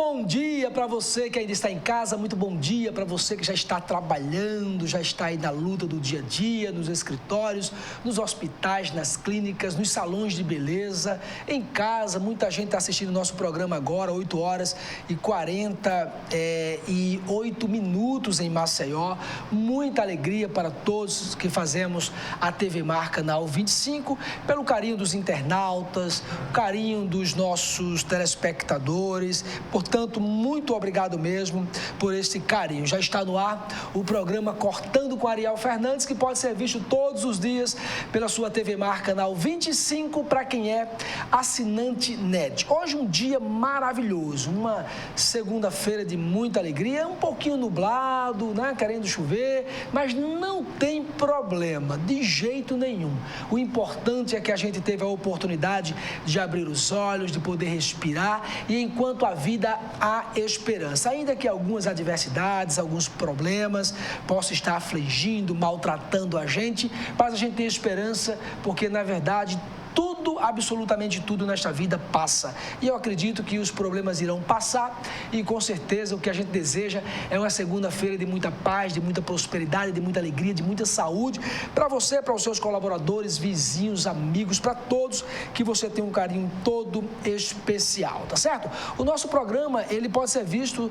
bom dia para você que ainda está em casa, muito bom dia para você que já está trabalhando, já está aí na luta do dia a dia, nos escritórios, nos hospitais, nas clínicas, nos salões de beleza, em casa. Muita gente está assistindo o nosso programa agora, 8 horas e 48 minutos em Maceió. Muita alegria para todos que fazemos a TV Mar Canal 25, pelo carinho dos internautas, o carinho dos nossos telespectadores. Portanto, muito obrigado mesmo por esse carinho. Já está no ar o programa Cortando com Ariel Fernandes, que pode ser visto todos os dias pela sua TV Mar Canal 25, para quem é assinante NED. Hoje um dia maravilhoso, uma segunda-feira de muita alegria, um pouquinho nublado, né, querendo chover, mas não tem problema, de jeito nenhum. O importante é que a gente teve a oportunidade de abrir os olhos, de poder respirar, e enquanto a vida há esperança. Ainda que algumas adversidades, alguns problemas possam estar afligindo, maltratando a gente, mas a gente tem esperança porque, na verdade, tudo, absolutamente tudo nesta vida passa. E eu acredito que os problemas irão passar e, com certeza, o que a gente deseja é uma segunda-feira de muita paz, de muita prosperidade, de muita alegria, de muita saúde para você, para os seus colaboradores, vizinhos, amigos, para todos, que você tenha um carinho todo especial, tá certo? O nosso programa, ele pode ser visto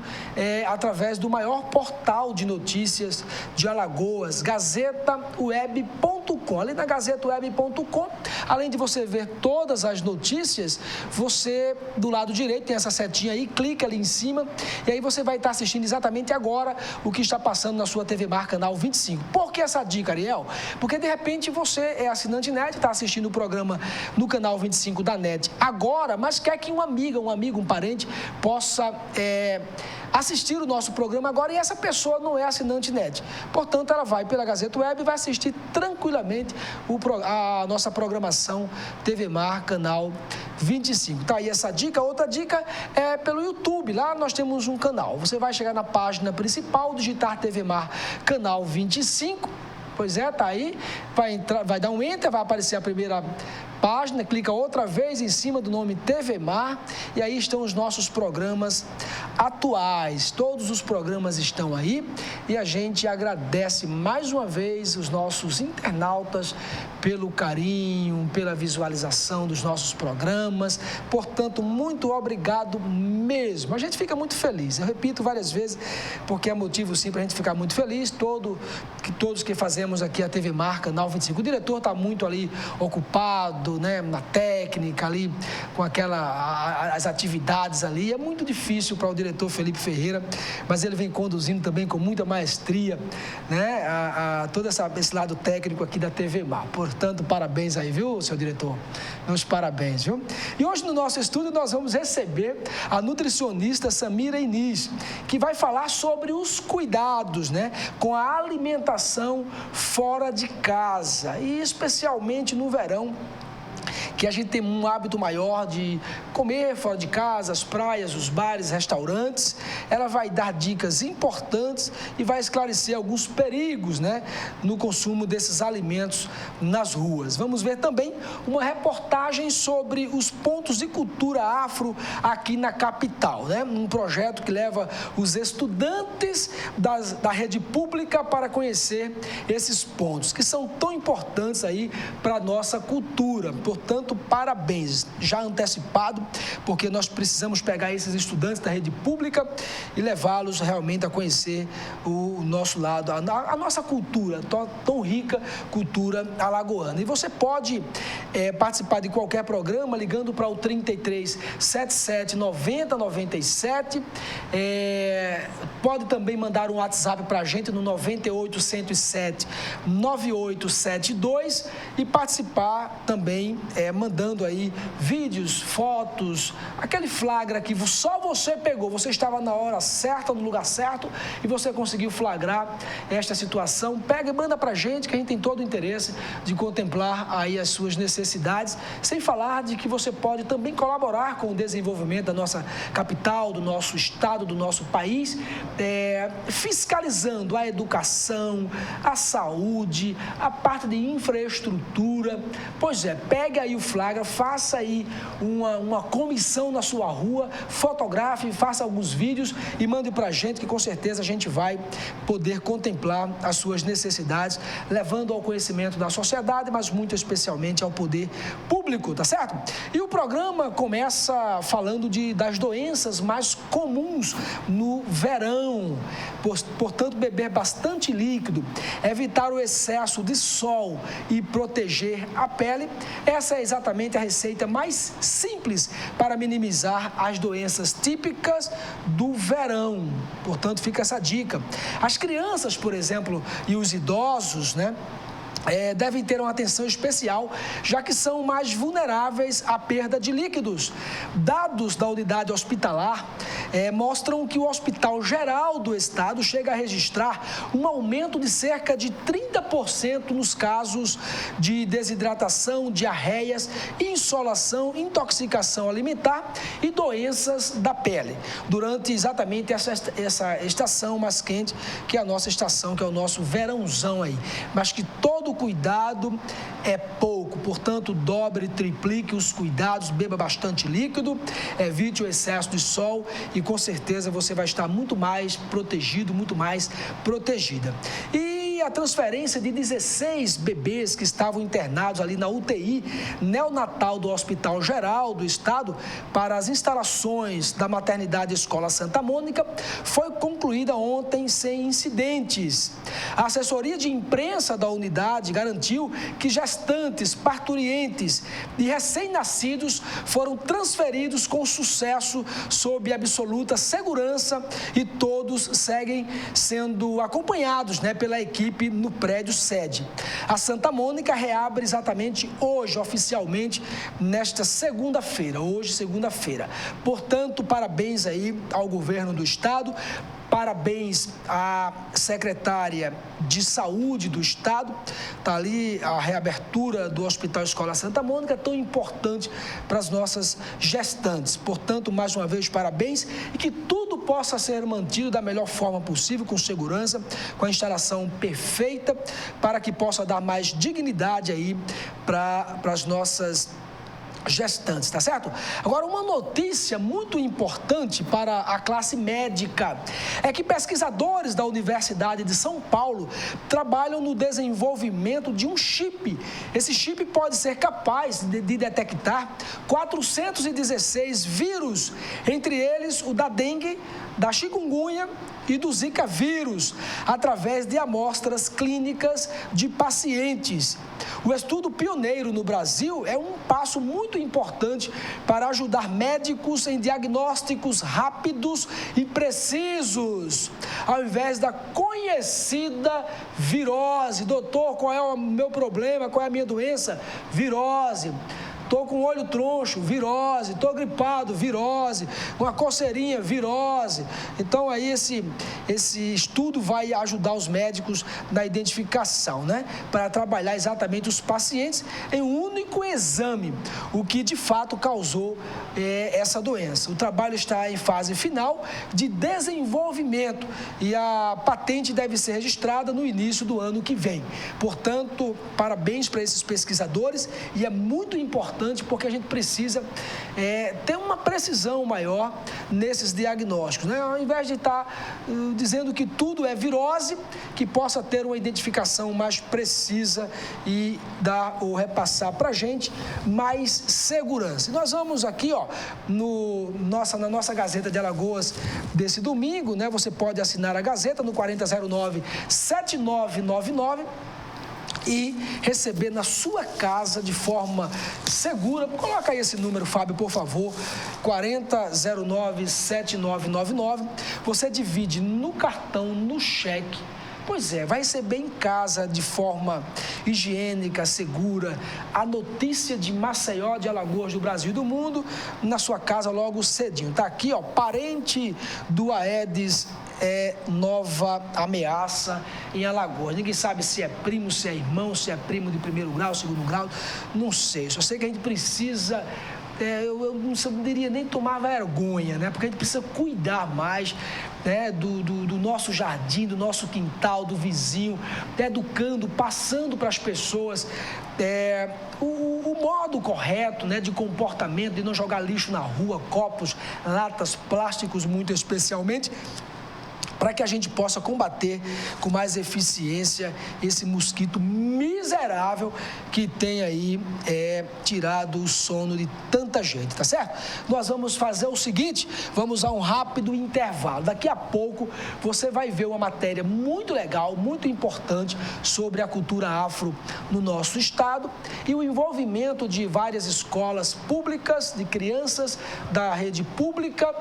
através do maior portal de notícias de Alagoas, GazetaWeb.com. Ali na GazetaWeb.com, além de você ver todas as notícias, você, do lado direito, tem essa setinha aí, clica ali em cima, e aí você vai estar assistindo exatamente agora o que está passando na sua TV Mar Canal 25. Por que essa dica, Ariel? Porque, de repente, você é assinante NED, está assistindo o programa no canal 25 da NED agora, mas quer que uma amiga, um amigo, um parente possa assistir o nosso programa agora, e essa pessoa não é assinante NED. Portanto, ela vai pela Gazeta Web e vai assistir tranquilamente a nossa programação TV Mar Canal 25. Tá aí essa dica. Outra dica é pelo YouTube. Lá nós temos um canal. Você vai chegar na página principal, digitar TV Mar Canal 25. Pois é, tá aí. Vai dar um enter, vai aparecer a primeira página, clica outra vez em cima do nome TV Mar, e aí estão os nossos programas atuais. Todos os programas estão aí, e a gente agradece mais uma vez os nossos internautas pelo carinho, pela visualização dos nossos programas. Portanto, muito obrigado mesmo. A gente fica muito feliz. Eu repito várias vezes, porque é motivo sim para a gente ficar muito feliz. Todos que fazemos aqui a TV Mar Canal 25. O diretor está muito ali ocupado, né, na técnica ali, com as atividades ali. É muito difícil para o diretor Felipe Ferreira, mas ele vem conduzindo também com muita maestria, né, todo esse lado técnico aqui da TV Mar. Portanto, parabéns aí, viu, seu diretor? Meus parabéns, viu? E hoje no nosso estúdio nós vamos receber a nutricionista Samira Inês, que vai falar sobre os cuidados, né, com a alimentação fora de casa, e especialmente no verão, que a gente tem um hábito maior de comer fora de casa, as praias, os bares, restaurantes. Ela vai dar dicas importantes e vai esclarecer alguns perigos, né, no consumo desses alimentos nas ruas. Vamos ver também uma reportagem sobre os pontos de cultura afro aqui na capital, né? Um projeto que leva os estudantes da rede pública para conhecer esses pontos, que são tão importantes aí para a nossa cultura. Portanto, parabéns, já antecipado, porque nós precisamos pegar esses estudantes da rede pública e levá-los realmente a conhecer o nosso lado, a nossa cultura, tão rica cultura alagoana. E você pode participar de qualquer programa ligando para o 33 77 90 97, pode também mandar um WhatsApp para a gente no 98 107 9872 e participar também mandando aí vídeos, fotos, aquele flagra que só você pegou, você estava na hora certa, no lugar certo e você conseguiu flagrar esta situação. Pega e manda pra gente, que a gente tem todo o interesse de contemplar aí as suas necessidades, sem falar de que você pode também colaborar com o desenvolvimento da nossa capital, do nosso estado, do nosso país, fiscalizando a educação, a saúde, a parte de infraestrutura. Pois é, pega aí o flagra, faça aí uma comissão na sua rua, fotografe, faça alguns vídeos e mande para a gente, que com certeza a gente vai poder contemplar as suas necessidades, levando ao conhecimento da sociedade, mas muito especialmente ao poder público, tá certo? E o programa começa falando das doenças mais comuns no verão, portanto, beber bastante líquido, evitar o excesso de sol e proteger a pele. Essa é exatamente a receita mais simples para minimizar as doenças típicas do verão. Portanto, fica essa dica. As crianças, por exemplo, e os idosos, né, devem ter uma atenção especial, já que são mais vulneráveis à perda de líquidos. Dados da unidade hospitalar mostram que o Hospital Geral do Estado chega a registrar um aumento de cerca de 30% nos casos de desidratação, diarreias, insolação, intoxicação alimentar e doenças da pele, durante exatamente essa estação mais quente, que é a nossa estação, que é o nosso verãozão aí. Mas que todo cuidado é pouco, portanto, dobre, triplique os cuidados, beba bastante líquido, evite o excesso de sol e com certeza você vai estar muito mais protegido, muito mais protegida. E a transferência de 16 bebês que estavam internados ali na UTI neonatal do Hospital Geral do Estado para as instalações da Maternidade Escola Santa Mônica foi concluída ontem sem incidentes. A assessoria de imprensa da unidade garantiu que gestantes, parturientes e recém-nascidos foram transferidos com sucesso sob absoluta segurança e todos seguem sendo acompanhados, pela equipe no prédio sede. A Santa Mônica reabre exatamente hoje, oficialmente, nesta segunda-feira, Portanto, parabéns aí ao governo do estado, parabéns à secretária de Saúde do Estado, está ali a reabertura do Hospital Escola Santa Mônica, tão importante para as nossas gestantes. Portanto, mais uma vez, parabéns e que tudo possa ser mantido da melhor forma possível, com segurança, com a instalação perfeita, para que possa dar mais dignidade aí para as nossas gestantes, tá certo? Agora, uma notícia muito importante para a classe médica é que pesquisadores da Universidade de São Paulo trabalham no desenvolvimento de um chip. Esse chip pode ser capaz de detectar 416 vírus, entre eles o da dengue, da chikungunya e do Zika vírus, através de amostras clínicas de pacientes. O estudo pioneiro no Brasil é um passo muito importante para ajudar médicos em diagnósticos rápidos e precisos, ao invés da conhecida virose. Doutor, qual é o meu problema? Qual é a minha doença? Virose. Estou com o olho troncho, virose. Estou gripado, virose. Uma coceirinha, virose. Então, aí esse estudo vai ajudar os médicos na identificação, para trabalhar exatamente os pacientes em um único exame, o que de fato causou essa doença. O trabalho está em fase final de desenvolvimento e a patente deve ser registrada no início do ano que vem. Portanto, parabéns para esses pesquisadores e é muito importante porque a gente precisa ter uma precisão maior nesses diagnósticos, Ao invés de estar dizendo que tudo é virose, que possa ter uma identificação mais precisa e dar ou repassar para a gente mais segurança. E nós vamos aqui, na nossa Gazeta de Alagoas desse domingo, Você pode assinar a Gazeta no 4009-7999 e receber na sua casa de forma segura. Coloca aí esse número, Fábio, por favor, 4009-7999. Você divide no cartão, no cheque. Pois é, vai receber em casa de forma higiênica, segura, a notícia de Maceió, de Alagoas, do Brasil e do mundo, na sua casa logo cedinho. Está aqui, parente do Aedes nova ameaça em Alagoas. Ninguém sabe se é primo, se é irmão, se é primo de primeiro grau, segundo grau, não sei. Só sei que a gente precisa, eu não diria nem tomar vergonha, Porque a gente precisa cuidar mais, do nosso jardim, do nosso quintal, do vizinho, educando, passando para as pessoas o modo correto, né, de comportamento, de não jogar lixo na rua, copos, latas, plásticos, muito especialmente, para que a gente possa combater com mais eficiência esse mosquito miserável que tem aí tirado o sono de tanta gente, tá certo? Nós vamos fazer o seguinte, vamos a um rápido intervalo. Daqui a pouco você vai ver uma matéria muito legal, muito importante sobre a cultura afro no nosso estado e o envolvimento de várias escolas públicas, de crianças da rede pública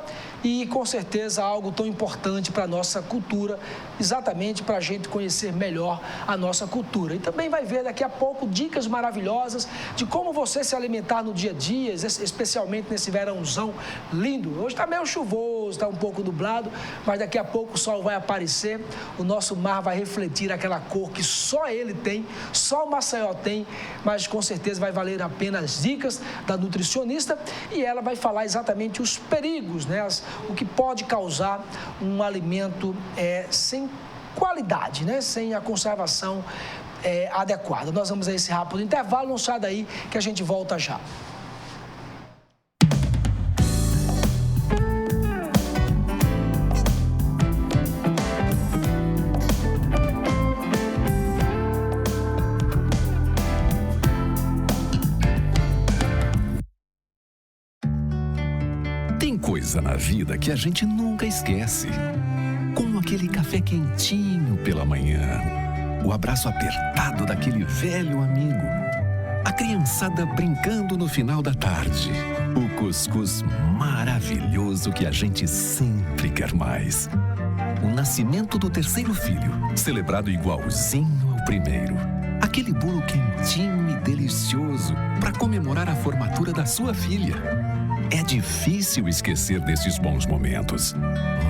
e, com certeza, algo tão importante para a nossa cultura, exatamente para a gente conhecer melhor a nossa cultura. E também vai ver daqui a pouco dicas maravilhosas de como você se alimentar no dia a dia, especialmente nesse verãozão lindo. Hoje está meio chuvoso, está um pouco nublado, mas daqui a pouco o sol vai aparecer, o nosso mar vai refletir aquela cor que só ele tem, só o Maceió tem, mas com certeza vai valer a pena as dicas da nutricionista e ela vai falar exatamente os perigos, né? O que pode causar um alimento sem qualidade, né? Sem a conservação adequada. Nós vamos a esse rápido intervalo, não sai daí que a gente volta já. Tem coisa na vida que a gente nunca esquece. Como aquele café quentinho pela manhã, o abraço apertado daquele velho amigo, a criançada brincando no final da tarde, o cuscuz maravilhoso que a gente sempre quer mais. O nascimento do terceiro filho, celebrado igualzinho ao primeiro. Aquele bolo quentinho e delicioso para comemorar a formatura da sua filha. É difícil esquecer desses bons momentos.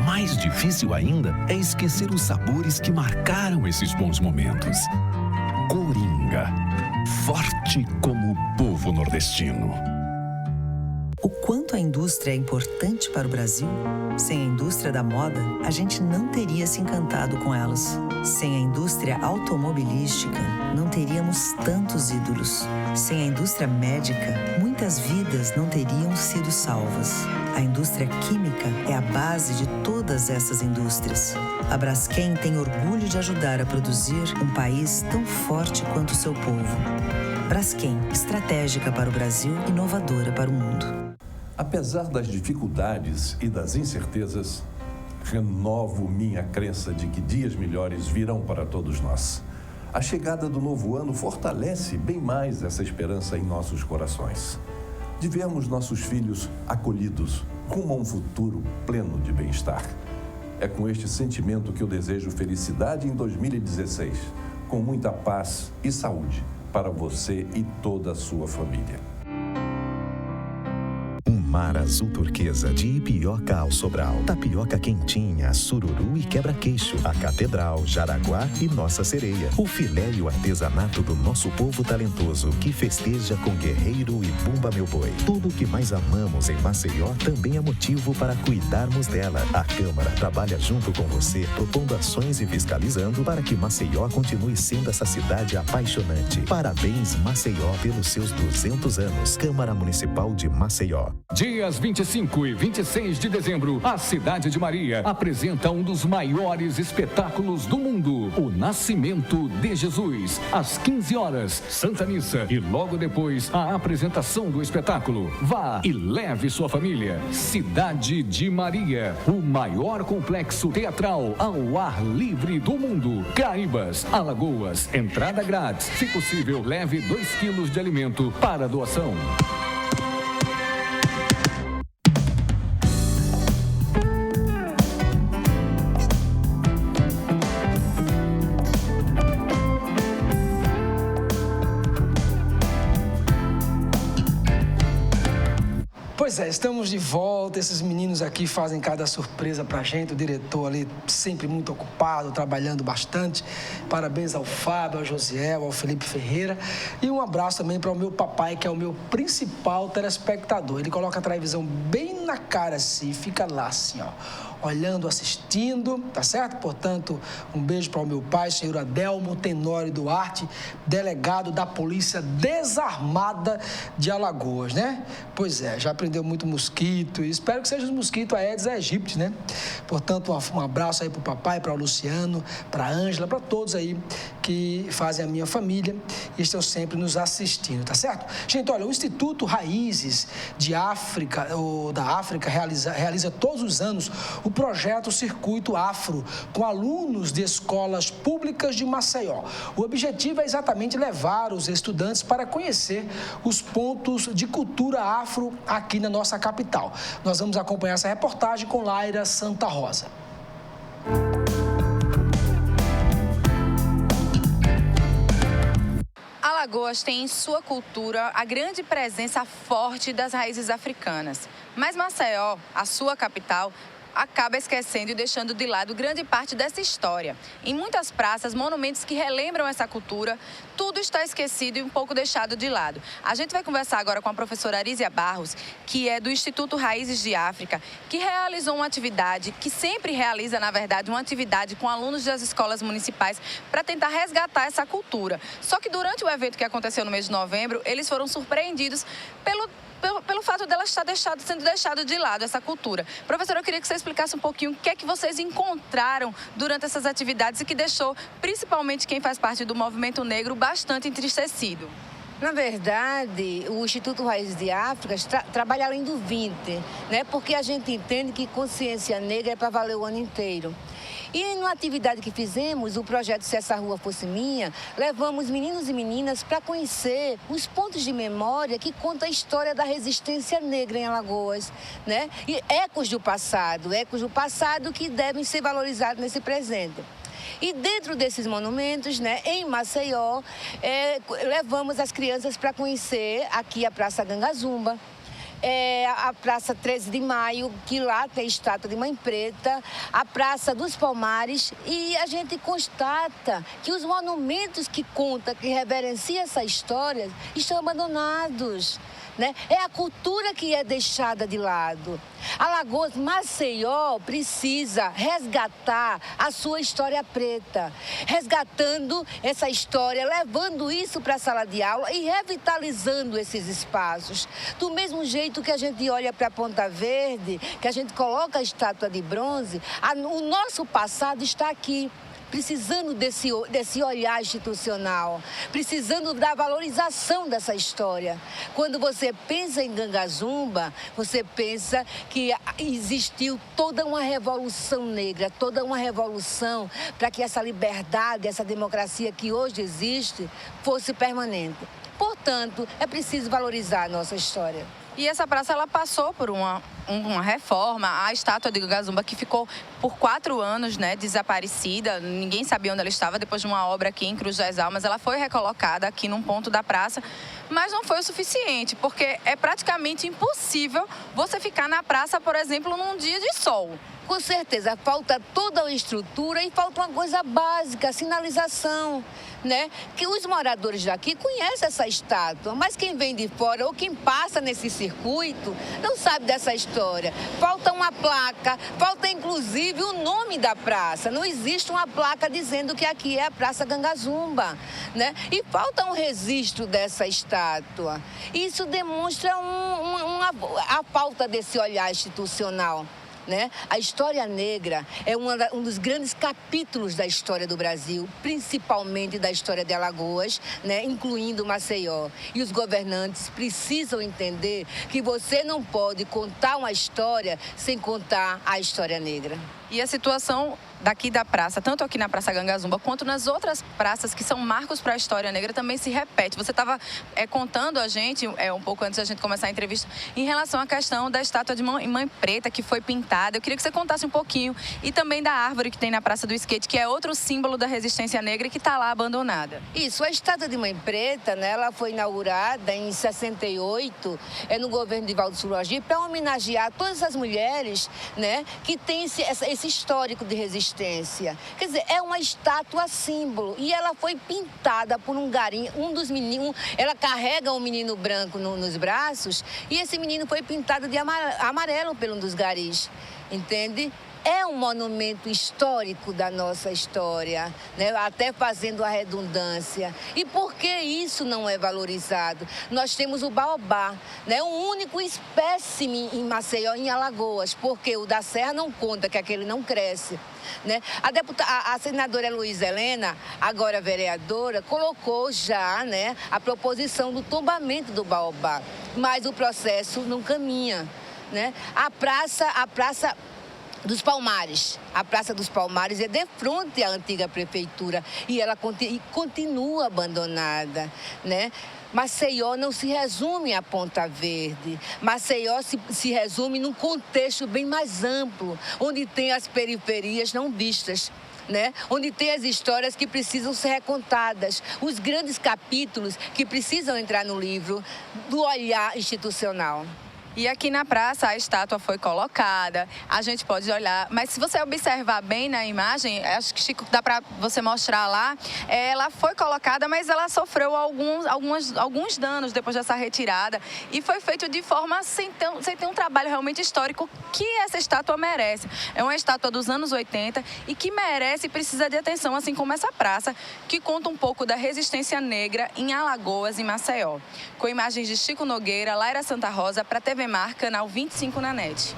Mais difícil ainda é esquecer os sabores que marcaram esses bons momentos. Coringa, forte como o povo nordestino. O quanto a indústria é importante para o Brasil? Sem a indústria da moda, a gente não teria se encantado com elas. Sem a indústria automobilística, não teríamos tantos ídolos. Sem a indústria médica, muitas vidas não teriam sido salvas. A indústria química é a base de todas essas indústrias. A Braskem tem orgulho de ajudar a produzir um país tão forte quanto o seu povo. Braskem, estratégica para o Brasil, inovadora para o mundo. Apesar das dificuldades e das incertezas, renovo minha crença de que dias melhores virão para todos nós. A chegada do novo ano fortalece bem mais essa esperança em nossos corações. De vermos nossos filhos acolhidos rumo a um futuro pleno de bem-estar. É com este sentimento que eu desejo felicidade em 2016, com muita paz e saúde para você e toda a sua família. Mar azul turquesa de Ipioca ao Sobral. Tapioca quentinha, sururu e quebra-queixo. A Catedral, Jaraguá e Nossa Sereia. O filé e o artesanato do nosso povo talentoso que festeja com Guerreiro e Bumba Meu Boi. Tudo o que mais amamos em Maceió também é motivo para cuidarmos dela. A Câmara trabalha junto com você, propondo ações e fiscalizando para que Maceió continue sendo essa cidade apaixonante. Parabéns, Maceió, pelos seus 200 anos. Câmara Municipal de Maceió. Dias 25 e 26 de dezembro, a cidade de Maria apresenta um dos maiores espetáculos do mundo, o Nascimento de Jesus. Às 15 horas, Santa Missa e logo depois a apresentação do espetáculo. Vá e leve sua família. Cidade de Maria, o maior complexo teatral ao ar livre do mundo. Caraíbas, Alagoas, entrada grátis. Se possível, leve 2 quilos de alimento para doação. Pois é, estamos de volta, esses meninos aqui fazem cada surpresa pra gente, o diretor ali sempre muito ocupado, trabalhando bastante. Parabéns ao Fábio, ao Josiel, ao Felipe Ferreira e um abraço também para o meu papai, que é o meu principal telespectador. Ele coloca a televisão bem na cara assim, fica lá assim, ó, olhando, assistindo, tá certo? Portanto, um beijo para o meu pai, senhor Adelmo Tenório Duarte, delegado da Polícia Desarmada de Alagoas, né? Pois é, já prendeu muito mosquito e espero que sejam os mosquitos Aedes aegypti, né? Portanto, um abraço aí para o papai, para o Luciano, para a Ângela, para todos aí que fazem a minha família e estão sempre nos assistindo, tá certo? Gente, olha, o Instituto Raízes de África, ou da África, realiza todos os anos o projeto Circuito Afro, com alunos de escolas públicas de Maceió. O objetivo é exatamente levar os estudantes para conhecer os pontos de cultura afro aqui na nossa capital. Nós vamos acompanhar essa reportagem com Laira Santa Rosa. Alagoas tem em sua cultura a grande presença forte das raízes africanas. Mas Maceió, a sua capital, acaba esquecendo e deixando de lado grande parte dessa história. Em muitas praças, monumentos que relembram essa cultura, tudo está esquecido e um pouco deixado de lado. A gente vai conversar agora com a professora Arísia Barros, que é do Instituto Raízes de África, que realizou uma atividade, que sempre realiza, na verdade, uma atividade com alunos das escolas municipais para tentar resgatar essa cultura. Só que durante o evento que aconteceu no mês de novembro, eles foram surpreendidos pelo fato dela estar sendo deixado de lado, essa cultura. Professora, eu queria que você explicasse um pouquinho o que é que vocês encontraram durante essas atividades e que deixou, principalmente quem faz parte do movimento negro, bastante entristecido. Na verdade, o Instituto Raízes de África trabalha além do 20, né? Porque a gente entende que consciência negra é para valer o ano inteiro. E numa atividade que fizemos, o projeto Se Essa Rua Fosse Minha, levamos meninos e meninas para conhecer os pontos de memória que contam a história da resistência negra em Alagoas, né? E ecos do passado que devem ser valorizados nesse presente. E dentro desses monumentos, né, em Maceió, levamos as crianças para conhecer aqui a Praça Gangazumba, a Praça 13 de Maio, que lá tem a estátua de Mãe Preta, a Praça dos Palmares, e a gente constata que os monumentos que contam, que reverenciam essa história, estão abandonados. Né? É a cultura que é deixada de lado. Alagoas, Maceió precisa resgatar a sua história preta, resgatando essa história, levando isso para a sala de aula e revitalizando esses espaços. Do mesmo jeito que a gente olha para a Ponta Verde, que a gente coloca a estátua de bronze, o nosso passado está aqui. Precisando desse olhar institucional, precisando da valorização dessa história. Quando você pensa em Gangazumba, você pensa que existiu toda uma revolução negra, toda uma revolução para que essa liberdade, essa democracia que hoje existe, fosse permanente. Portanto, é preciso valorizar a nossa história. E essa praça, ela passou por uma reforma. A estátua de Gangazumba, que ficou por 4 anos, né, desaparecida, ninguém sabia onde ela estava, depois de uma obra aqui em Cruz das Almas, ela foi recolocada aqui num ponto da praça, mas não foi o suficiente, porque é praticamente impossível você ficar na praça, por exemplo, num dia de sol. Com certeza, falta toda a estrutura e falta uma coisa básica, a sinalização, né? Que os moradores daqui conhecem essa estátua, mas quem vem de fora ou quem passa nesse circuito não sabe dessa história. Falta uma placa, falta inclusive o nome da praça. Não existe uma placa dizendo que aqui é a Praça Gangazumba, né? E falta um registro dessa estátua. Isso demonstra a falta desse olhar institucional. Né? A história negra é um dos grandes capítulos da história do Brasil, principalmente da história de Alagoas, né? Incluindo Maceió. E os governantes precisam entender que você não pode contar uma história sem contar a história negra. E a situação daqui da praça, tanto aqui na Praça Gangazumba, quanto nas outras praças que são marcos para a história negra, também se repete. Você estava contando a gente, um pouco antes da gente começar a entrevista, em relação à questão da estátua de Mãe Preta, que foi pintada. Eu queria que você contasse um pouquinho. E também da árvore que tem na Praça do Skate, que é outro símbolo da resistência negra e que está lá abandonada. Isso, a estátua de Mãe Preta, né, ela foi inaugurada em 68, no governo de Valdo Suragi, para homenagear todas as mulheres, né, que têm esse histórico de resistência. Quer dizer, é uma estátua símbolo e ela foi pintada por um garim, um dos meninos, ela carrega um menino branco nos braços e esse menino foi pintado de amarelo por um dos garis, entende? é um monumento histórico da nossa história, né? Até fazendo a redundância. E por que isso não é valorizado? Nós temos o baobá, né? Um único espécime em Maceió, em Alagoas, porque o da Serra não conta, que aquele não cresce. Né? A senadora Luísa Helena, agora vereadora, colocou já, né, a proposição do tombamento do baobá, mas o processo não caminha. Né? A Praça dos Palmares. A Praça dos Palmares é de frente à antiga prefeitura e ela continua abandonada, né? Maceió não se resume à Ponta Verde. Maceió se resume num contexto bem mais amplo, onde tem as periferias não vistas, né? Onde tem as histórias que precisam ser recontadas, os grandes capítulos que precisam entrar no livro do olhar institucional. E aqui na praça a estátua foi colocada, a gente pode olhar, mas se você observar bem na imagem, acho que, Chico, dá para você mostrar lá, ela foi colocada, mas ela sofreu alguns danos depois dessa retirada e foi feito de forma sem ter um trabalho realmente histórico que essa estátua merece. É uma estátua dos anos 80 e que merece e precisa de atenção, assim como essa praça, que conta um pouco da resistência negra em Alagoas e Maceió. Com imagens de Chico Nogueira, Laira Santa Rosa, para TV Mar, canal 25 na NET.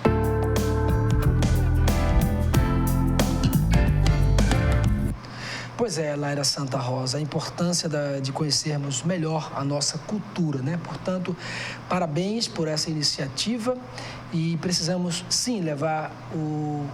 Pois é, Laira Santa Rosa, a importância de conhecermos melhor a nossa cultura, né? Portanto, parabéns por essa iniciativa e precisamos, sim, levar o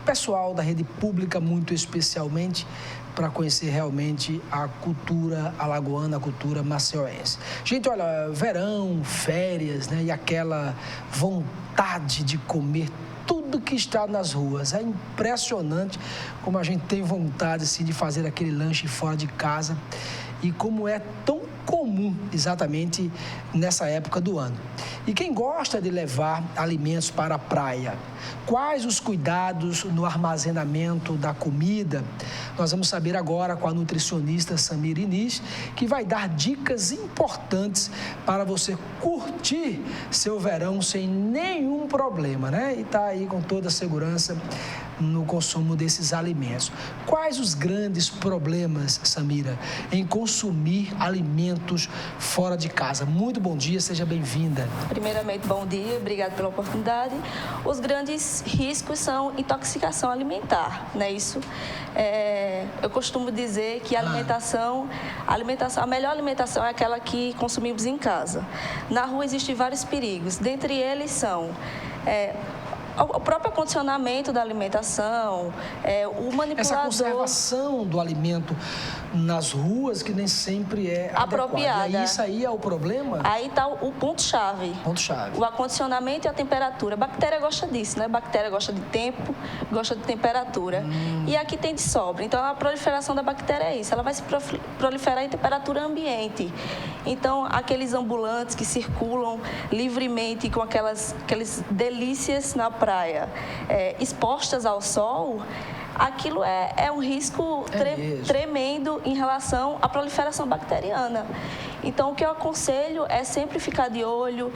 pessoal da rede pública, muito especialmente, para conhecer realmente a cultura alagoana, a cultura maceióense. Gente, olha, verão, férias, né? E aquela vontade de comer tudo que está nas ruas. É impressionante como a gente tem vontade, assim, de fazer aquele lanche fora de casa e como é tão comum exatamente nessa época do ano. E quem gosta de levar alimentos para a praia? Quais os cuidados no armazenamento da comida? Nós vamos saber agora com a nutricionista Samira Inês, que vai dar dicas importantes para você curtir seu verão sem nenhum problema, né? E está aí com toda a segurança no consumo desses alimentos. Quais os grandes problemas, Samira, em consumir alimentos fora de casa? Muito bom dia, seja bem-vinda. Primeiramente, bom dia, obrigado pela oportunidade. Os grandes riscos são intoxicação alimentar, não é isso? Eu costumo dizer que a melhor alimentação é aquela que consumimos em casa. Na rua existem vários perigos, dentre eles são o próprio condicionamento da alimentação, o manipulador... Essa conservação do alimento nas ruas que nem sempre é apropriada. E aí, isso aí é o problema? Aí está o ponto-chave. Ponto-chave. O acondicionamento e a temperatura. A bactéria gosta disso, né? A bactéria gosta de tempo, gosta de temperatura. E aqui tem de sobra. Então, a proliferação da bactéria é isso. Ela vai se proliferar em temperatura ambiente. Então, aqueles ambulantes que circulam livremente com aquelas delícias na praia, expostas ao sol, aquilo é um risco tremendo em relação à proliferação bacteriana. Então, o que eu aconselho é sempre ficar de olho,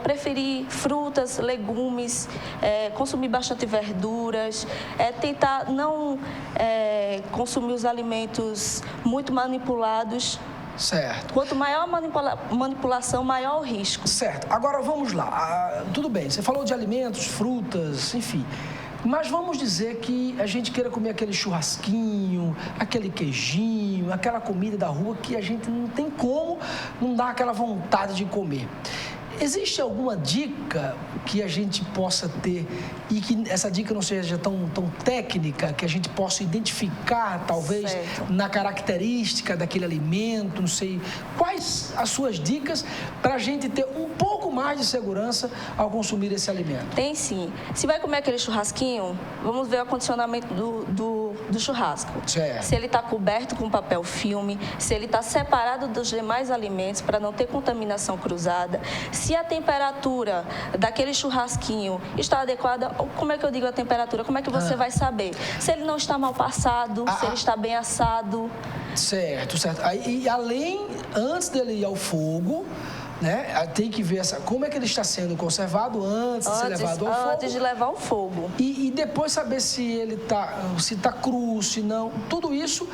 preferir frutas, legumes, consumir bastante verduras, tentar não consumir os alimentos muito manipulados. Certo. Quanto maior a manipulação, maior o risco. Certo. Agora, vamos lá. Tudo bem, você falou de alimentos, frutas, enfim. Mas vamos dizer que a gente queira comer aquele churrasquinho, aquele queijinho, aquela comida da rua que a gente não tem como não dar aquela vontade de comer. Existe alguma dica que a gente possa ter e que essa dica não seja tão técnica, que a gente possa identificar, talvez, na característica daquele alimento, não sei. Quais as suas dicas para a gente ter um pouco mais de segurança ao consumir esse alimento? Tem sim. Se vai comer aquele churrasquinho, vamos ver o acondicionamento do churrasco. Certo. Se ele está coberto com papel filme, se ele está separado dos demais alimentos para não ter contaminação cruzada, se a temperatura daquele churrasquinho está adequada, como é que eu digo a temperatura? Como é que você vai saber? Se ele não está mal passado, se ele está bem assado. Certo, certo. E além, antes dele ir ao fogo, né? Tem que ver como é que ele está sendo conservado antes de ser levado ao fogo. Antes de levar ao fogo. E depois saber se ele tá cru, se não. Tudo isso,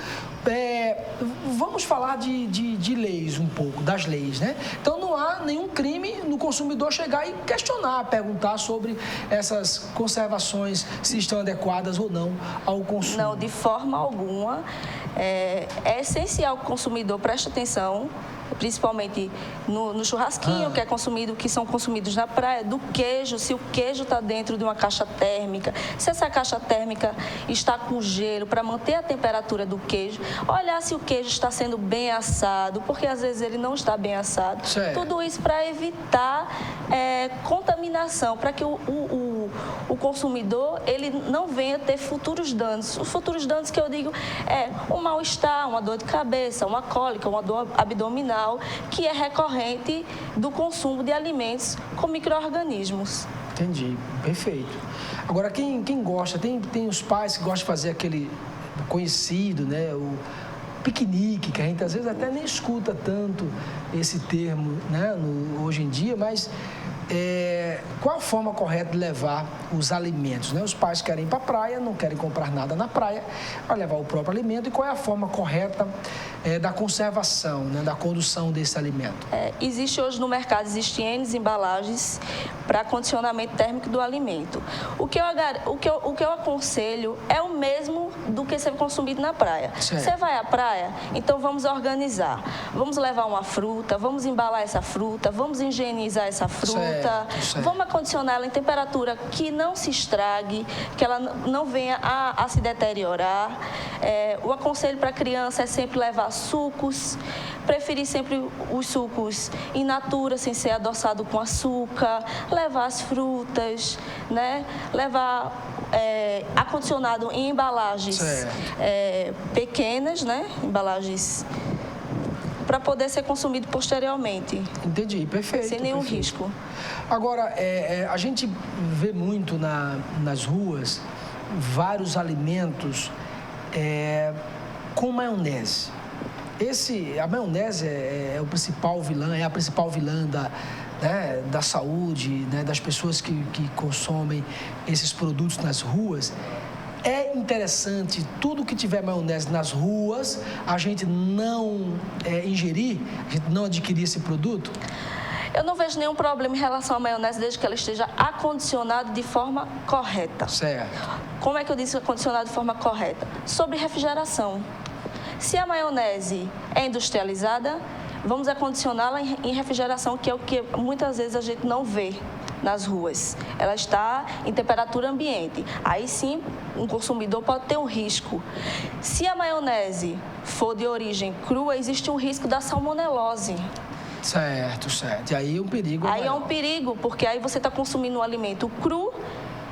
vamos falar de leis um pouco, das leis, né? Então não há nenhum crime no consumidor chegar e questionar, perguntar sobre essas conservações, se estão adequadas ou não ao consumo. Não, de forma alguma. É essencial que o consumidor preste atenção, principalmente no churrasquinho que são consumidos na praia, do queijo, se o queijo está dentro de uma caixa térmica, se essa caixa térmica está com gelo para manter a temperatura do queijo, olhar se o queijo está sendo bem assado, porque às vezes ele não está bem assado. Certo. Tudo isso para evitar contaminação, para que o consumidor ele não venha ter futuros danos. Os futuros danos que eu digo é um mal-estar, uma dor de cabeça, uma cólica, uma dor abdominal, que é recorrente do consumo de alimentos com micro-organismos. Entendi, perfeito. Agora, quem gosta, tem os pais que gostam de fazer aquele conhecido, né, o piquenique, que a gente às vezes até nem escuta tanto esse termo, né, hoje em dia, mas qual a forma correta de levar os alimentos, né? Os pais querem ir para a praia, não querem comprar nada na praia, vai levar o próprio alimento. E qual é a forma correta da conservação, né? Da condução desse alimento? Existe hoje no mercado, existem N embalagens para condicionamento térmico do alimento. O que eu aconselho é o mesmo do que ser consumido na praia. Certo. Você vai à praia, então vamos organizar. Vamos levar uma fruta, vamos embalar essa fruta, vamos higienizar essa fruta. Certo. Vamos acondicionar ela em temperatura que não se estrague, que ela não venha a se deteriorar. O aconselho para a criança é sempre levar sucos, preferir sempre os sucos in natura, sem ser adoçado com açúcar, levar as frutas, né? Levar acondicionado em embalagens pequenas, né? Embalagens para poder ser consumido posteriormente. Entendi, perfeito. Sem nenhum risco. Agora, a gente vê muito nas ruas vários alimentos com maionese. A maionese é o principal vilão, é a principal vilã da saúde, né, das pessoas que consomem esses produtos nas ruas. É interessante, tudo que tiver maionese nas ruas, a gente não ingerir, a gente não adquirir esse produto? Eu não vejo nenhum problema em relação à maionese, desde que ela esteja acondicionada de forma correta. Certo. Como é que eu disse acondicionada de forma correta? Sobre refrigeração. Se a maionese é industrializada, vamos acondicioná-la em refrigeração, que é o que muitas vezes a gente não vê nas ruas. Ela está em temperatura ambiente. Aí sim, um consumidor pode ter um risco. Se a maionese for de origem crua, existe um risco da salmonelose. Certo. E aí é um perigo. Aí é um perigo, porque aí você está consumindo um alimento cru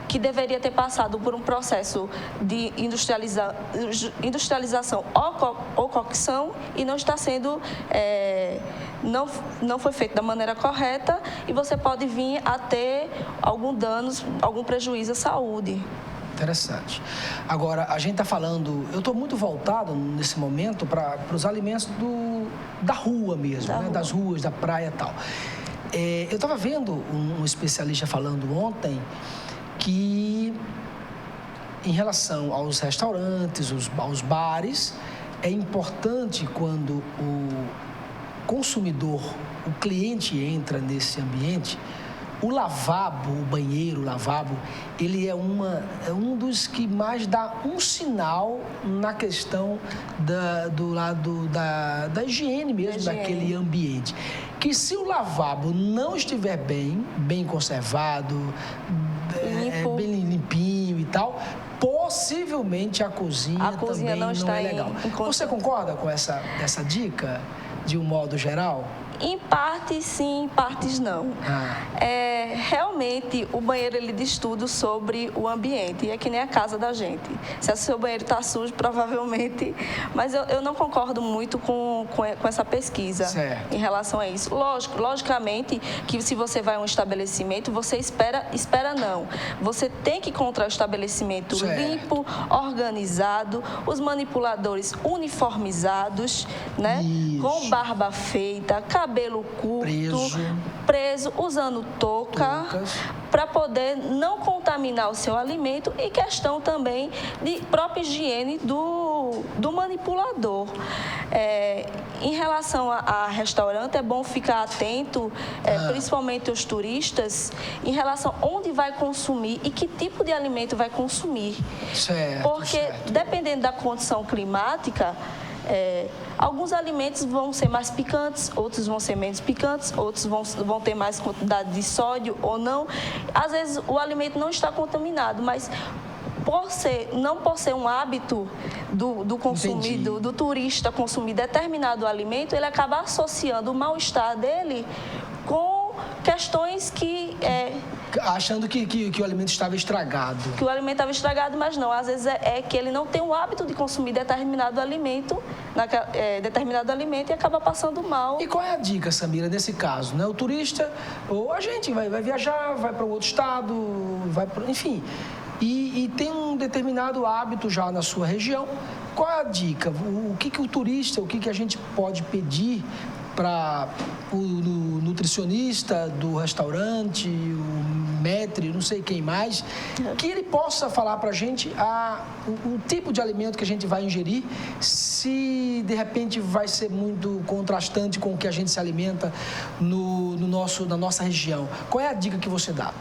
que deveria ter passado por um processo de industrialização ou cocção e não está sendo, não foi feito da maneira correta e você pode vir a ter algum dano, algum prejuízo à saúde. Interessante. Agora, a gente está falando, eu estou muito voltado nesse momento para os alimentos da rua mesmo, né? Das ruas, da praia e tal. Eu estava vendo um especialista falando ontem que, em relação aos restaurantes, aos bares, é importante quando o consumidor, o cliente entra nesse ambiente, o lavabo, o banheiro, o lavabo, ele é um dos que mais dá um sinal na questão do lado da higiene mesmo, daquele ambiente. Que se o lavabo não estiver bem conservado, bem limpinho e tal, possivelmente a cozinha também não é legal. Você concorda com essa dica, de um modo geral? Em partes sim, em partes não. Realmente, o banheiro ele diz tudo sobre o ambiente, e é que nem a casa da gente. Se o seu banheiro está sujo, provavelmente... Mas eu não concordo muito com essa pesquisa. Certo. Em relação a isso. Logicamente, que se você vai a um estabelecimento, você espera não. Você tem que encontrar o estabelecimento certo, limpo, organizado, os manipuladores uniformizados, né? Isso. Com barba feita, cabelo cabelo curto, preso usando toucas, para poder não contaminar o seu alimento, e questão também de própria higiene do manipulador. Em relação a restaurante, é bom ficar atento, principalmente os turistas, em relação a onde vai consumir e que tipo de alimento vai consumir. Porque, dependendo da condição climática, alguns alimentos vão ser mais picantes, outros vão ser menos picantes, outros vão ter mais quantidade de sódio ou não. Às vezes o alimento não está contaminado, mas não por ser um hábito do consumidor, do turista consumir determinado alimento, ele acaba associando o mal-estar dele com questões que... achando que o alimento estava estragado. Que o alimento estava estragado, mas não. Às vezes é que ele não tem o hábito de consumir determinado alimento e acaba passando mal. E qual é a dica, Samira, nesse caso? Né? O turista, ou a gente vai viajar, vai para outro estado, enfim, e tem um determinado hábito já na sua região. Qual é a dica? O que o turista, o que a gente pode pedir para o nutricionista do restaurante, o maître, não sei quem mais, que ele possa falar para a gente o tipo de alimento que a gente vai ingerir, se de repente vai ser muito contrastante com o que a gente se alimenta na nossa região. Qual é a dica que você dá?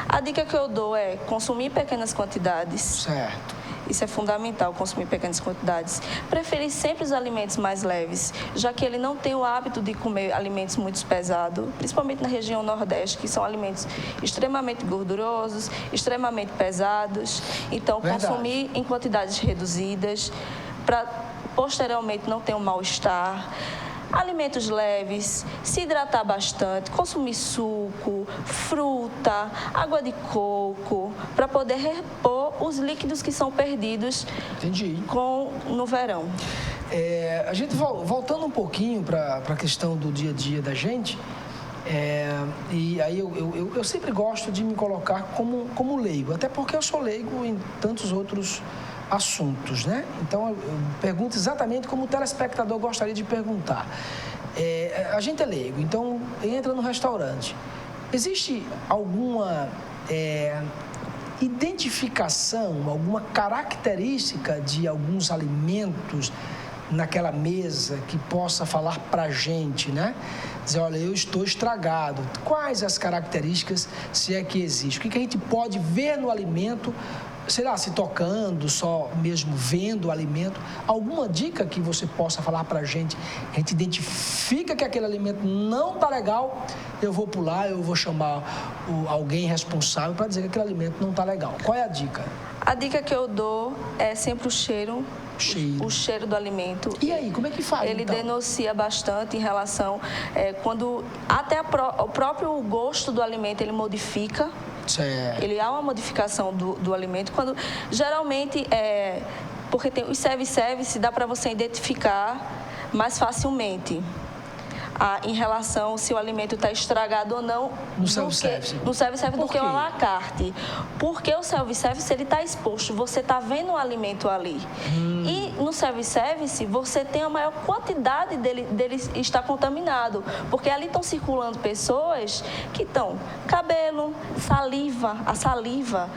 A dica que eu dou é consumir em pequenas quantidades. Certo. Isso é fundamental, consumir pequenas quantidades. Preferir sempre os alimentos mais leves, já que ele não tem o hábito de comer alimentos muito pesados, principalmente na região Nordeste, que são alimentos extremamente gordurosos, extremamente pesados. Então, consumir em quantidades reduzidas, para posteriormente não ter um mal-estar. Alimentos leves, se hidratar bastante, consumir suco, fruta, água de coco, para poder repor os líquidos que são perdidos no verão. A gente voltando um pouquinho para a questão do dia a dia da gente, e aí eu sempre gosto de me colocar como leigo, até porque eu sou leigo em tantos outros assuntos, né? Então, eu pergunto exatamente como o telespectador gostaria de perguntar. A gente é leigo, então entra no restaurante. Existe alguma identificação, alguma característica de alguns alimentos naquela mesa que possa falar para a gente, né? Dizer, olha, eu estou estragado. Quais as características, se é que existe? O que a gente pode ver no alimento, sei lá, se tocando, só mesmo vendo o alimento? Alguma dica que você possa falar para a gente identifica que aquele alimento não está legal, eu vou pular, eu vou chamar alguém responsável para dizer que aquele alimento não está legal. Qual é a dica? A dica que eu dou é sempre o cheiro do alimento. E aí, como é que faz? Ele denuncia bastante em relação... quando até o próprio gosto do alimento ele modifica. Certo. Ele há uma modificação do alimento. Quando geralmente porque tem os service dá para você identificar mais facilmente em relação se o alimento está estragado ou não. No self-service? No self-service do que o à la carte. Porque o self-service ele está exposto, você está vendo o alimento ali. E no self-service você tem a maior quantidade dele estar contaminado. Porque ali estão circulando pessoas que estão cabelo, a saliva.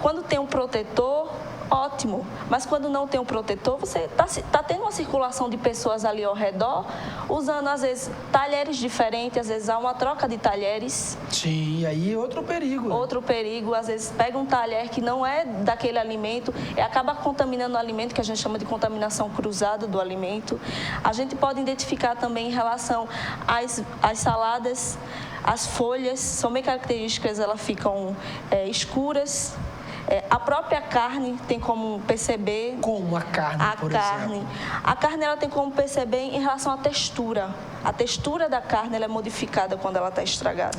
Quando tem um protetor, ótimo, mas quando não tem um protetor, você está tendo uma circulação de pessoas ali ao redor, usando às vezes talheres diferentes, às vezes há uma troca de talheres. Sim, aí é outro perigo. Né? Outro perigo, às vezes pega um talher que não é daquele alimento e acaba contaminando o alimento, que a gente chama de contaminação cruzada do alimento. A gente pode identificar também em relação às saladas, as folhas, são bem características, elas ficam escuras. A própria carne tem como perceber... Como a carne, por exemplo? A carne ela tem como perceber em relação à textura. A textura da carne ela é modificada quando ela está estragada.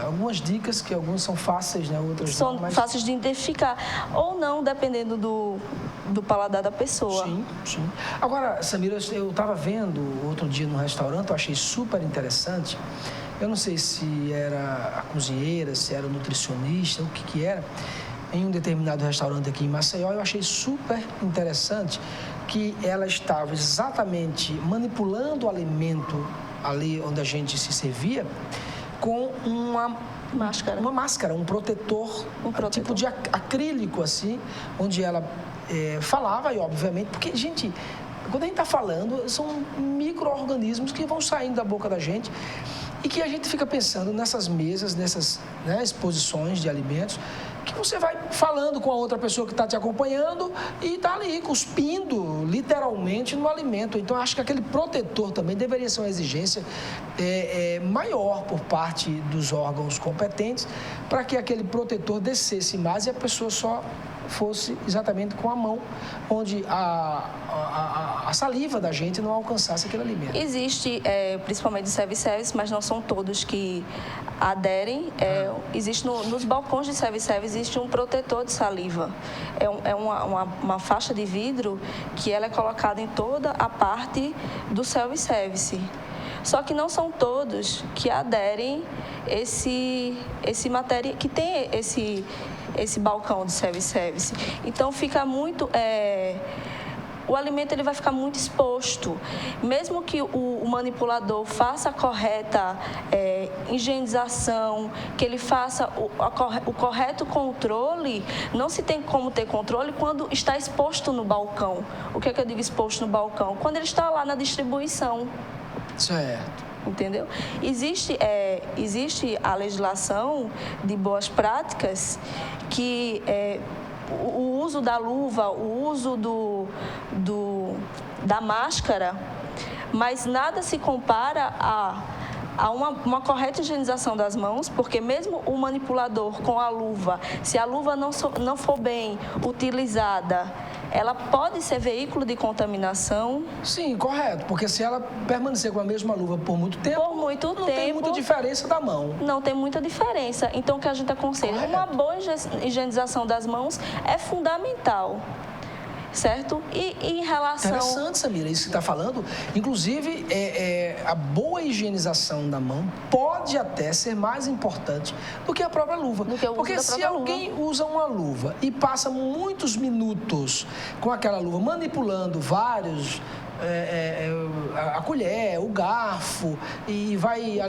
Algumas dicas que algumas são fáceis, né? Outras são não, mas... fáceis de identificar. Ou não, dependendo do paladar da pessoa. Sim. Agora, Samira, eu estava vendo outro dia no restaurante, eu achei super interessante. Eu não sei se era a cozinheira, se era o nutricionista, o que era. Em um determinado restaurante aqui em Maceió, eu achei super interessante que ela estava exatamente manipulando o alimento ali onde a gente se servia com uma máscara, um protetor, tipo de acrílico, assim, onde ela falava, e obviamente, porque, gente, quando a gente está falando, são micro-organismos que vão saindo da boca da gente e que a gente fica pensando nessas mesas, nessas exposições de alimentos, que você vai falando com a outra pessoa que está te acompanhando e está ali cuspindo literalmente no alimento. Então, acho que aquele protetor também deveria ser uma exigência maior por parte dos órgãos competentes para que aquele protetor descesse mais e a pessoa só fosse exatamente com a mão, onde a saliva da gente não alcançasse aquele alimento. Existe, principalmente self-service, mas não são todos que aderem. Existe nos balcões de self-service, existe um protetor de saliva. É uma faixa de vidro que ela é colocada em toda a parte do self-service. Só que não são todos que aderem esse material, que tem esse balcão de self-service. Então, fica muito... o alimento ele vai ficar muito exposto. Mesmo que o manipulador faça a correta higienização, que ele faça o correto controle, não se tem como ter controle quando está exposto no balcão. O que é que eu digo exposto no balcão? Quando ele está lá na distribuição. Certo. Entendeu? Existe a legislação de boas práticas que o uso da luva, o uso da máscara, mas nada se compara a uma correta higienização das mãos, porque mesmo o manipulador com a luva, se a luva não for bem utilizada, ela pode ser veículo de contaminação? Sim, correto, porque se ela permanecer com a mesma luva por muito tempo, não tem muita diferença da mão. Não tem muita diferença. Então, o que a gente aconselha? Correto. Uma boa higienização das mãos é fundamental. Certo? E em relação... Interessante, Samira, isso que você está falando. Inclusive, a boa higienização da mão pode até ser mais importante do que a própria luva. Porque se alguém usa uma luva e passa muitos minutos com aquela luva manipulando vários... a colher, o garfo e vai ali...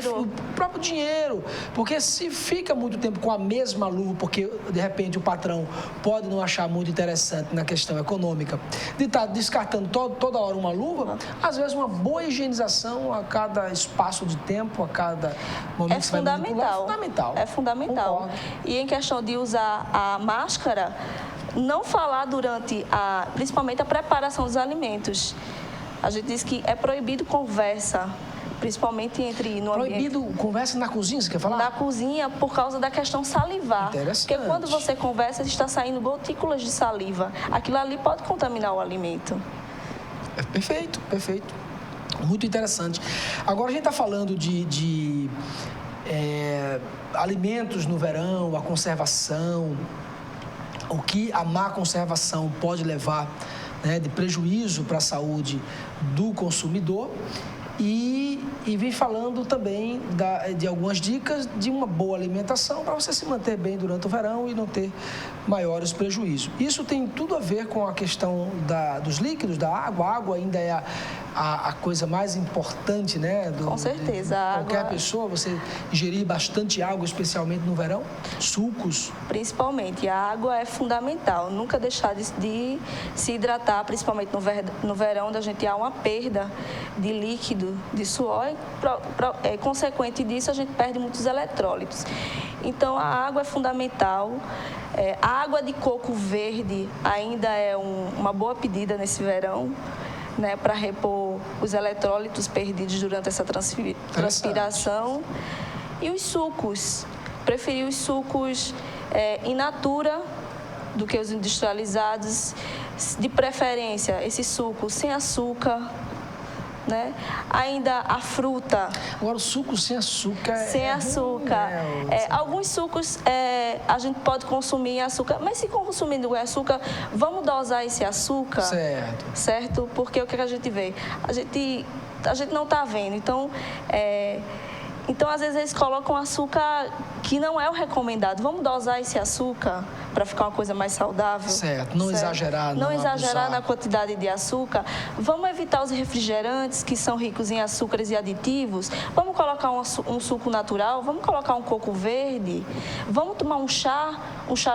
O próprio dinheiro. Porque se fica muito tempo com a mesma luva, porque de repente o patrão pode não achar muito interessante na questão econômica, de estar descartando toda hora uma luva, às vezes uma boa higienização a cada espaço de tempo, a cada momento que você vai manipular, é fundamental. É fundamental. Concordo. E em questão de usar a máscara, não falar durante principalmente a preparação dos alimentos. A gente diz que é proibido conversa, principalmente Proibido conversa na cozinha, você quer falar? Na cozinha, por causa da questão salivar. Interessante. Porque quando você conversa, está saindo gotículas de saliva. Aquilo ali pode contaminar o alimento. Perfeito, perfeito. Muito interessante. Agora a gente está falando de alimentos no verão, a conservação, o que a má conservação pode levar, de prejuízo para a saúde do consumidor e vim falando também de algumas dicas de uma boa alimentação para você se manter bem durante o verão e não ter maiores prejuízos. Isso tem tudo a ver com a questão dos líquidos, da água. A água ainda é a coisa mais importante, Com certeza. De qualquer pessoa, você ingerir bastante água, especialmente no verão, sucos. Principalmente, a água é fundamental. Nunca deixar de se hidratar, principalmente no verão, onde a gente há uma perda de líquido, de suor, e consequente disso a gente perde muitos eletrólitos. Então, a água é fundamental. A água de coco verde ainda é uma boa pedida nesse verão, para repor os eletrólitos perdidos durante essa transpiração. E os sucos. Preferir os sucos in natura do que os industrializados. De preferência, esse suco sem açúcar. Ainda a fruta. Agora, o suco sem açúcar sem açúcar. Alguns sucos a gente pode consumir em açúcar, mas se consumindo em açúcar, vamos dosar esse açúcar. Certo? Porque o que a gente vê? A gente não está vendo. Então, às vezes, eles colocam açúcar que não é o recomendado. Vamos dosar esse açúcar para ficar uma coisa mais saudável. Certo, não exagerar, não exagerar abusar na quantidade de açúcar. Vamos evitar os refrigerantes que são ricos em açúcares e aditivos. Vamos colocar um suco natural, vamos colocar um coco verde, vamos tomar um chá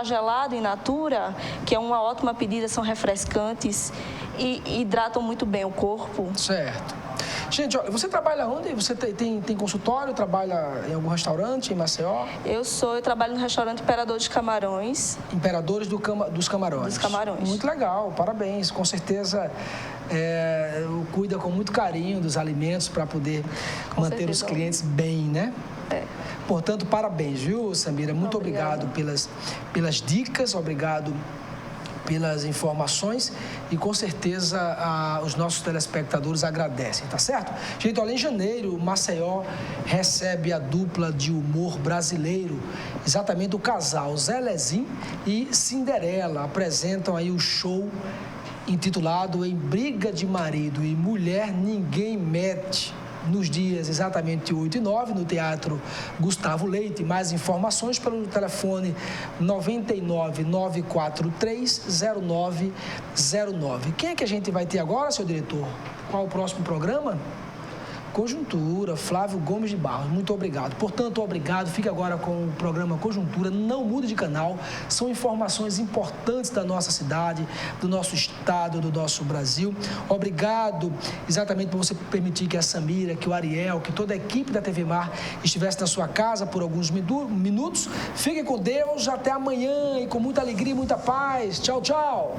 gelado in natura, que é uma ótima pedida, são refrescantes e hidratam muito bem o corpo. Certo. Gente, olha, você trabalha onde? Você tem consultório, trabalha em algum restaurante em Maceió? Eu trabalho no restaurante Imperador dos Camarões. Imperadores dos Camarões. Dos Camarões. Muito legal, parabéns. Com certeza cuida com muito carinho dos alimentos para poder manter os clientes bem, né? Portanto, parabéns, viu, Samira? Muito obrigado pelas dicas, obrigado pelas informações e com certeza os nossos telespectadores agradecem, tá certo? Gente, olha, em janeiro, Maceió recebe a dupla de humor brasileiro, exatamente o casal Zelezinho e Cinderela, apresentam aí o show intitulado Em Briga de Marido e Mulher Ninguém Mete, nos dias exatamente 8 e 9, no Teatro Gustavo Leite. Mais informações pelo telefone 99-943-0909. Quem é que a gente vai ter agora, seu diretor? Qual o próximo programa? Conjuntura, Flávio Gomes de Barros, muito obrigado. Portanto, obrigado, fique agora com o programa Conjuntura, não mude de canal, são informações importantes da nossa cidade, do nosso estado, do nosso Brasil. Obrigado exatamente por você permitir que a Samira, que o Ariel, que toda a equipe da TV Mar estivesse na sua casa por alguns minutos. Fiquem com Deus, até amanhã e com muita alegria e muita paz. Tchau, tchau.